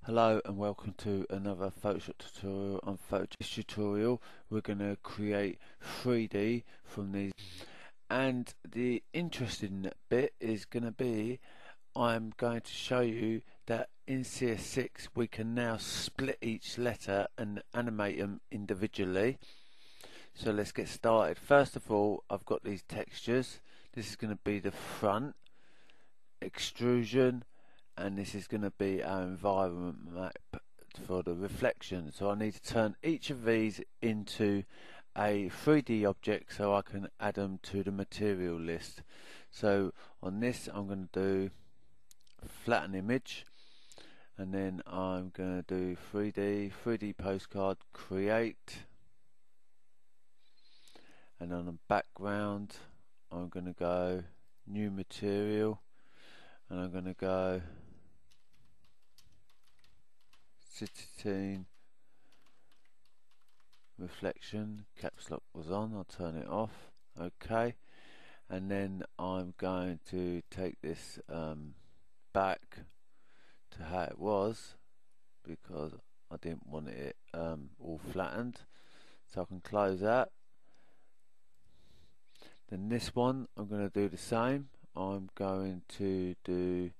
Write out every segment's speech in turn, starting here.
Hello and welcome to another Photoshop tutorial. On this tutorial we're going to create 3D from these, and the interesting bit is going to be I'm going to show you that in CS6 we can now split each letter and animate them individually. So let's get started. First of all, I've got these textures. This is going to be the front, extrusion, and this is going to be our environment map for the reflection. So I need to turn each of these into a 3D object so I can add them to the material list. So on this I'm going to do flatten image, and then I'm going to do 3D postcard, create, and on the background I'm going to go new material, and I'm going to go city reflection. Caps lock was on, I'll turn it off. Okay, and then I'm going to take this back to how it was because I didn't want it all flattened, so I can close that. Then this one I'm going to do the same. I'm going to do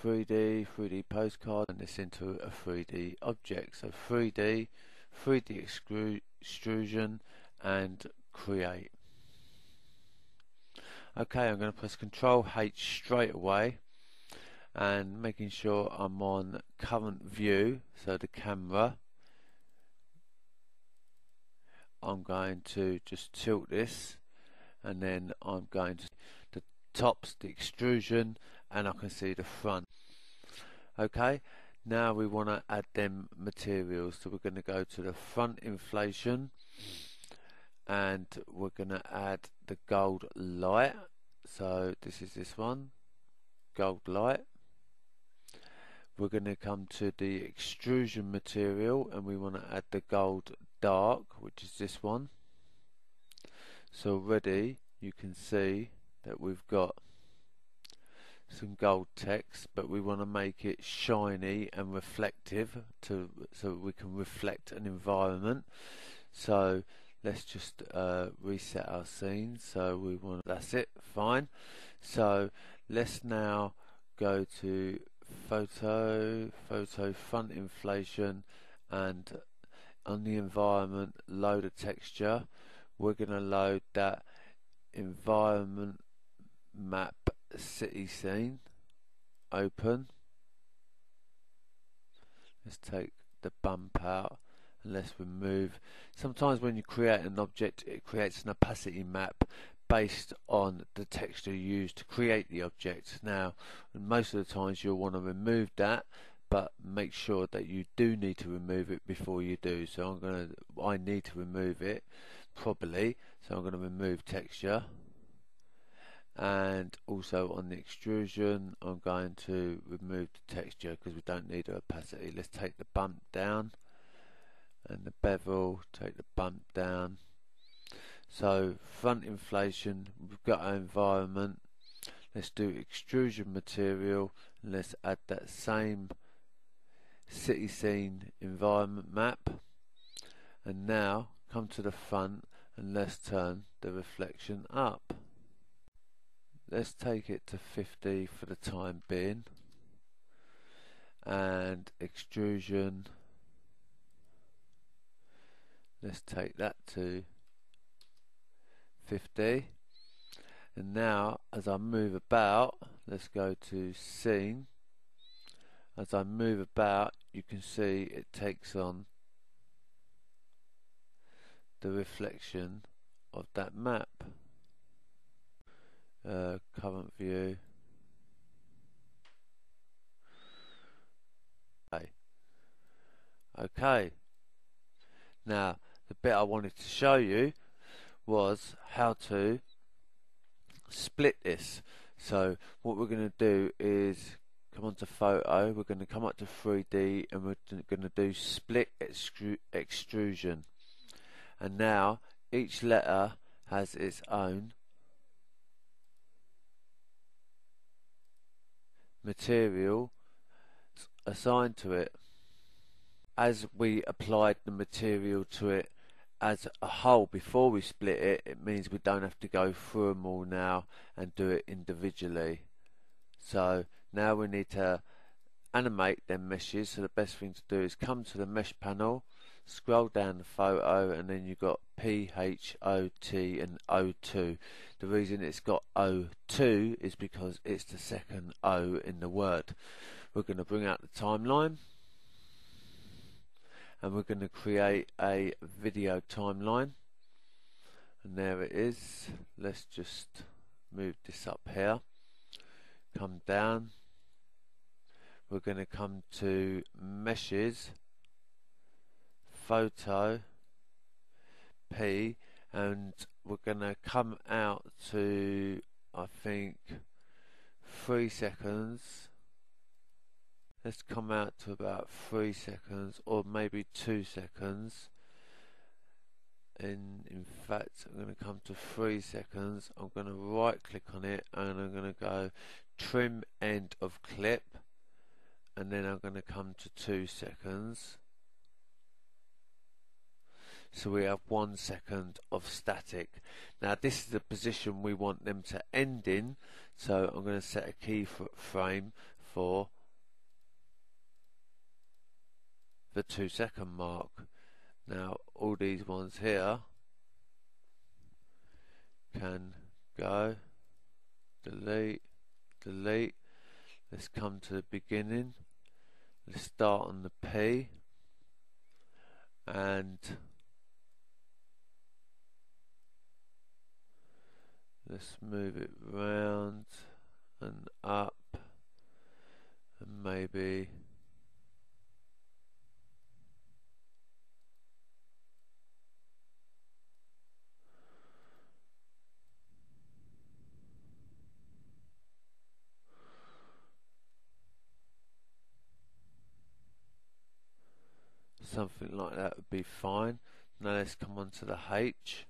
3D postcard and this into a 3D object. So 3D extrusion and create. Okay, I'm going to press Control H straight away and making sure I'm on current view, so the camera. I'm going to just tilt this, and then I'm going to the tops, the extrusion, and I can see the front. Okay, now we want to add them materials, so we're going to go to the front inflation and we're going to add the gold light. So this is this one, gold light. We're going to come to the extrusion material and we want to add the gold dark, which is this one. So already you can see that we've got some gold text, but we want to make it shiny and reflective so we can reflect an environment. So let's just reset our scene. So we want, that's it, fine. So let's now go to photo front inflation, and on the environment load a texture. We're going to load that environment map city scene, open. Let's take the bump out and let's remove. Sometimes when you create an object it creates an opacity map based on the texture used to create the object. Now most of the times you'll want to remove that, but make sure that you do need to remove it before you do. So I need to remove it properly, so I'm going to remove texture. And also on the extrusion I'm going to remove the texture because we don't need the opacity. Let's take the bump down, and the bevel, take the bump down. So front inflation, we've got our environment. Let's do extrusion material and let's add that same city scene environment map. And now come to the front and let's turn the reflection up. Let's take it to 50 for the time being, and extrusion, let's take that to 50. And now as I move about, let's go to scene. As I move about you can see it takes on the reflection of that map. Current view. Okay. Now the bit I wanted to show you was how to split this. So what we're going to do is come onto photo, we're going to come up to 3D and we're going to do split extrusion. And now each letter has its own material assigned to it. as we applied the material to it as a whole before we split it, it means we don't have to go through them all now and do it individually. So now we need to animate them meshes. So the best thing to do is come to the mesh panel, scroll down the photo, and then you've got P, H, O, T and O2. The reason it's got O2 is because it's the second O in the word. We're going to bring out the timeline, and we're going to create a video timeline, and there it is. Let's just move this up here, come down, we're going to come to meshes, photo, P, and we're going to come out to, I think, 3 seconds. Let's come out to about 3 seconds, or maybe 2 seconds. In fact, I'm going to come to 3 seconds. I'm going to right click on it, and I'm going to go trim end of clip, and then I'm going to come to 2 seconds. So we have 1 second of static. Now this is the position we want them to end in, so I'm going to set a keyframe for the 2 second mark. Now all these ones here can go, delete, delete. Let's come to the beginning. Let's start on the P, and let's move it round and up, and maybe something like that would be fine. Now let's come on to the H.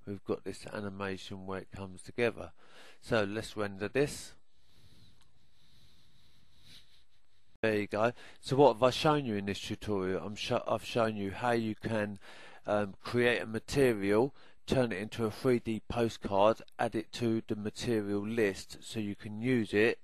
We've got this animation where it comes together. So let's render this. There you go. So what have I shown you in this tutorial? I've shown you how you can create a material, turn it into a 3D postcard, add it to the material list so you can use it.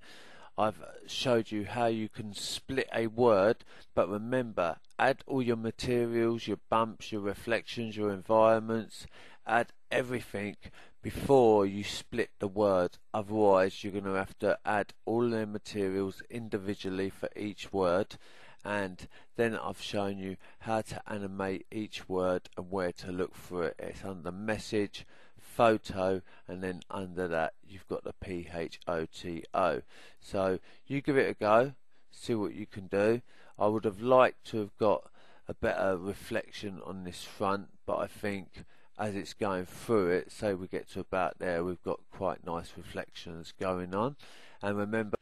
I've showed you how you can split a word, but remember, add all your materials, your bumps, your reflections, your environments, add everything before you split the word. Otherwise you're going to have to add all the materials individually for each word, and then I've shown you how to animate each word and where to look for it. It's under message, photo, and then under that you've got the PHOTO. So you give it a go, see what you can do. I would have liked to have got a better reflection on this front, but I think as it's going through it, say we get to about there, we've got quite nice reflections going on. And remember,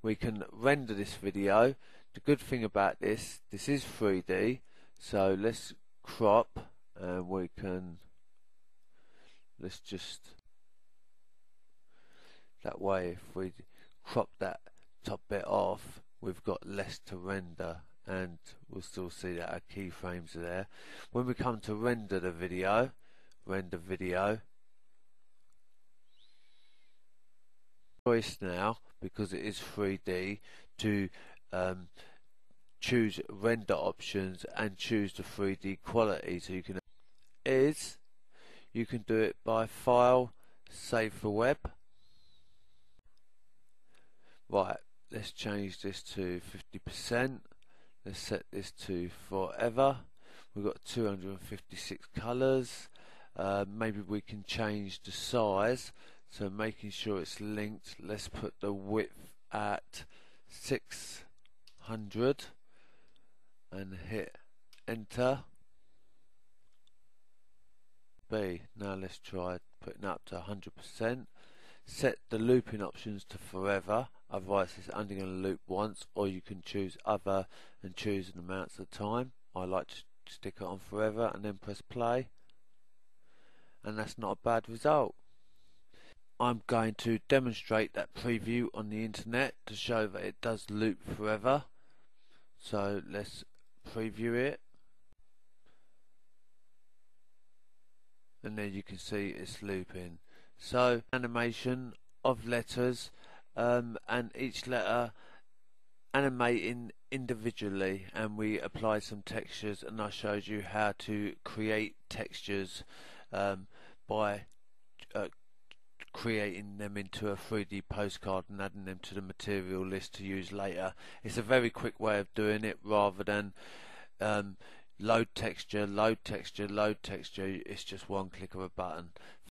we can render this video. The good thing about this is 3D, so let's crop, and we can, let's just, that way if we crop that top bit off, we've got less to render, and we'll still see that our keyframes are there. When we come to render the video, render video, choice now, because it is 3D, to choose render options and choose the 3D quality. So you can do it by file, save for web. Right, let's change this to 50%. Let's set this to forever. We've got 256 colours. Maybe we can change the size, so making sure it's linked. Let's put the width at 600 and hit enter. B. Now let's try putting up to 100%. Set the looping options to forever, otherwise it's only going to loop once, or you can choose other and choose an amount of time. I like to stick it on forever and then press play, and that's not a bad result. I'm going to demonstrate that preview on the internet to show that it does loop forever. So let's preview it, and then you can see it's looping. So animation of letters, and each letter animating individually, and we apply some textures, and I showed you how to create textures by creating them into a 3D postcard and adding them to the material list to use later. It's a very quick way of doing it rather than load texture, load texture, load texture. It's just one click of a button.